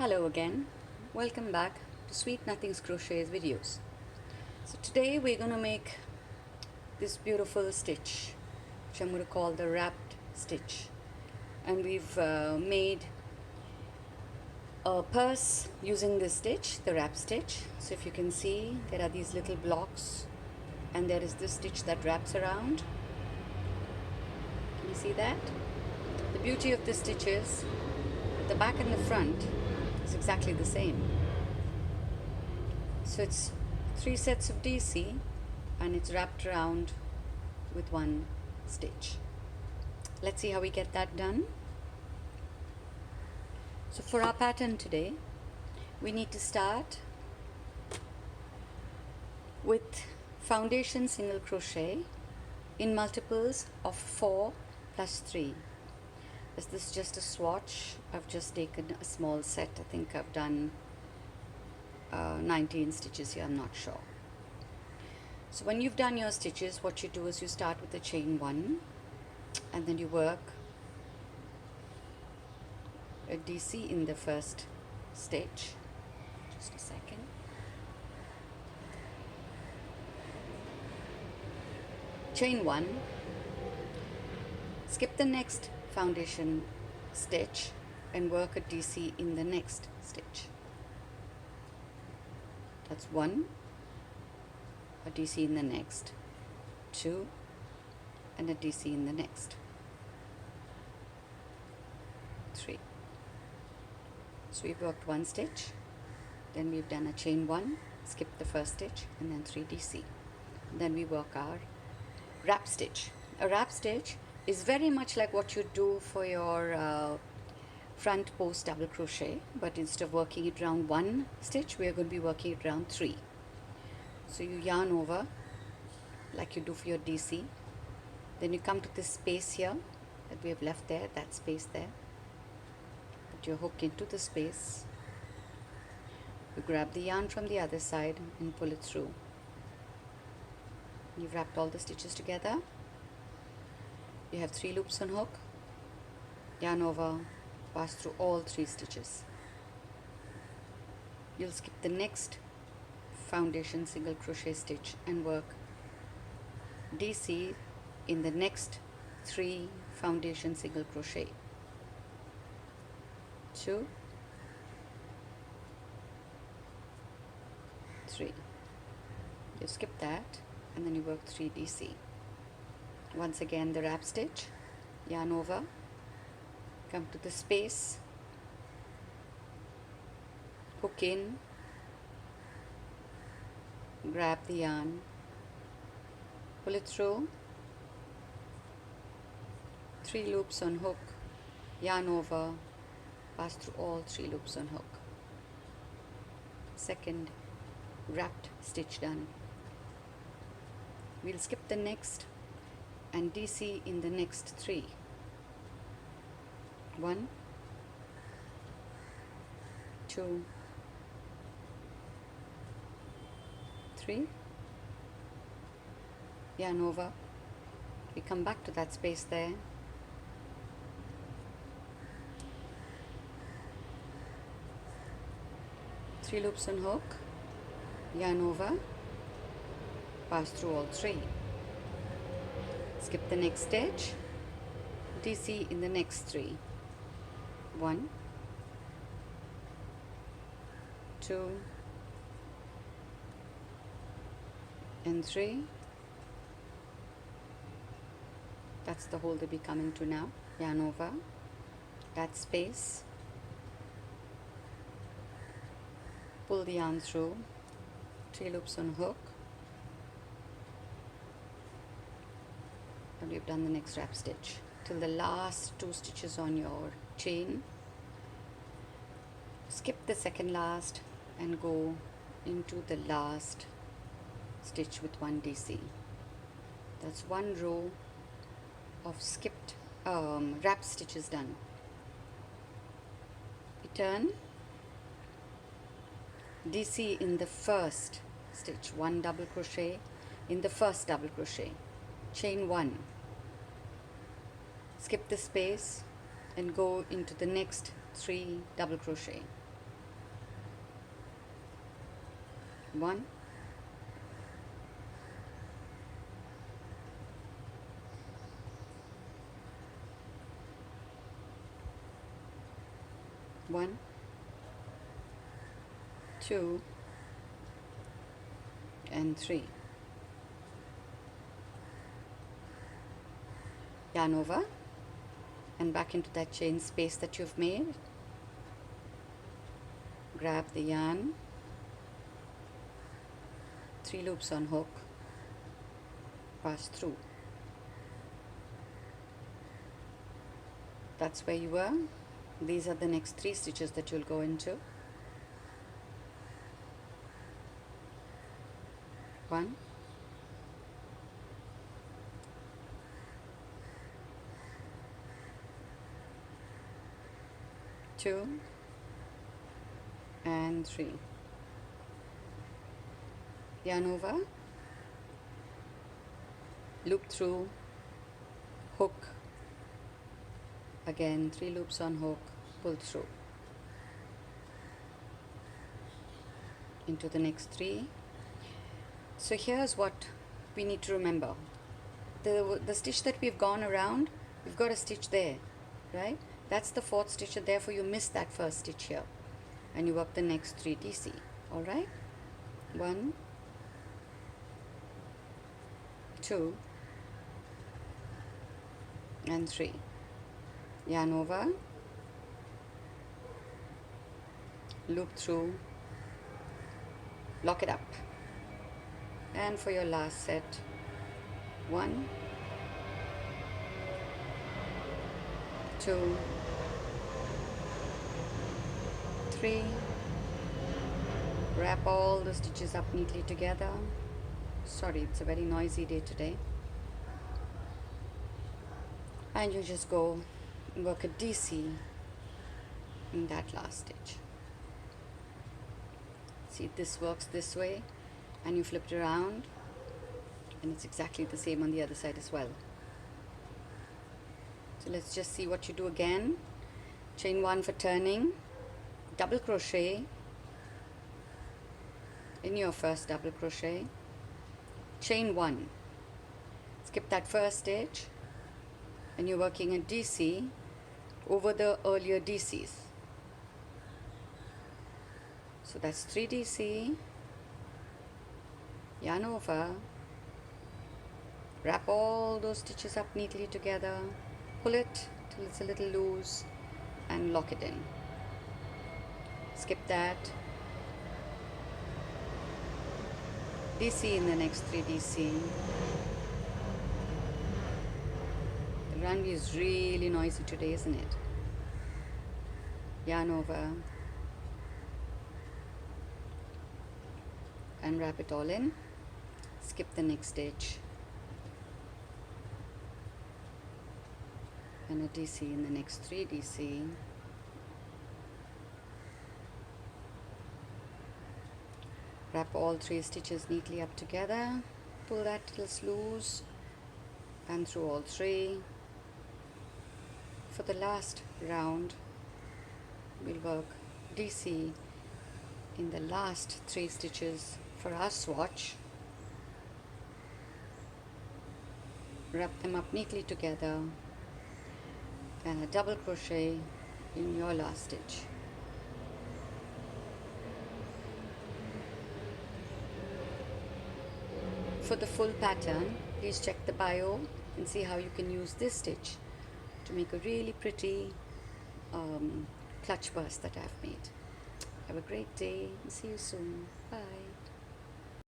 Hello again, welcome back to Sweet Nothings Crochet's videos. So today we're going to make this beautiful stitch which I'm going to call the wrapped stitch, and we've made a purse using this stitch, the wrap stitch. So if you can see, there are these little blocks and there is this stitch that wraps around. Can you see that? The beauty of this stitch is that the back and the front is exactly the same. So it's 3 sets of DC and it's wrapped around with one stitch. Let's see how we get that done. So for our pattern today, we need to start with foundation single crochet in multiples of 4 plus 3. This is just a swatch. I've just taken a small set. I think I've done 19 stitches here, I'm not sure. So when you've done your stitches, what you do is you start with the chain 1 and then you work a DC in the first stitch. Just a second. Chain 1, skip the next foundation stitch and work a DC in the next stitch. That's 1, a DC in the next, 2, and a DC in the next, 3. So we've worked 1 stitch, then we've done a chain 1, skip the first stitch, and then 3 DC. Then we work our wrap stitch. A wrap stitch is very much like what you do for your front post double crochet, but instead of working it around 1 stitch, we are going to be working it around 3. So you yarn over like you do for your DC, then you come to this space here that we have left there, that space there, put your hook into the space, you grab the yarn from the other side and pull it through. You've wrapped all the stitches together. You have 3 loops on hook, yarn over, pass through all 3 stitches. You'll skip the next foundation single crochet stitch and work DC in the next 3 foundation single crochet. 2, 3. You skip that and then you work 3 DC. Once again the wrap stitch, yarn over, come to the space, hook in, grab the yarn, pull it through, 3 loops on hook, yarn over, pass through all 3 loops on hook. Second wrapped stitch done. We'll skip the next and DC in the next 3. 1, 2, 3, yarn over, we come back to that space there, three loops on hook, yarn over, pass through all 3. Skip the next stitch, DC in the next 3. 1, 2, and 3. That's the hole they'll be coming to now. Yarn over, that space, pull the yarn through, 3 loops on hook, and we've done the next wrap stitch till the last 2 stitches on your chain. Skip the second last and go into the last stitch with 1 DC. That's 1 row of skipped wrap stitches done. Return, DC in the first stitch, 1 double crochet in the first double crochet, chain 1, skip the space and go into the next 3 double crochet, 1, 1, 2, and 3. Yarn over and back into that chain space that you've made. Grab the yarn, 3 loops on hook, pass through. That's where you were. These are the next 3 stitches that you'll go into. 1, 2, and 3. Yarn over, loop through, hook, again 3 loops on hook, pull through into the next 3. So here's what we need to remember. The stitch that we've gone around, we've got a stitch there, right? That's the 4th stitch, and therefore you miss that first stitch here, and you work the next 3 DC. All right, 1, 2, and 3. Yarn over, loop through, lock it up, and for your last set, 1, 2, 3. Wrap all the stitches up neatly together. Sorry, it's a very noisy day today. And you just go work a DC in that last stitch. See, this works this way, and you flip it around, and it's exactly the same on the other side as well. So let's just see what you do again. Chain 1 for turning, double crochet in your first double crochet, chain 1, skip that first stitch, and you're working a DC over the earlier DCs. So that's 3 DC, yarn over, wrap all those stitches up neatly together, pull it till it's a little loose, and lock it in. Skip that, DC in the next 3 DC. The runway is really noisy today, isn't it? Yarn over and wrap it all in. Skip the next stitch and a DC in the next 3 DC. Wrap all 3 stitches neatly up together, pull that till it's loose, and through all 3. For the last round, we'll work DC in the last 3 stitches for our swatch. Wrap them up neatly together, and a double crochet in your last stitch. For the full pattern, please check the bio and see how you can use this stitch to make a really pretty clutch purse that I've made. Have a great day and see you soon. Bye.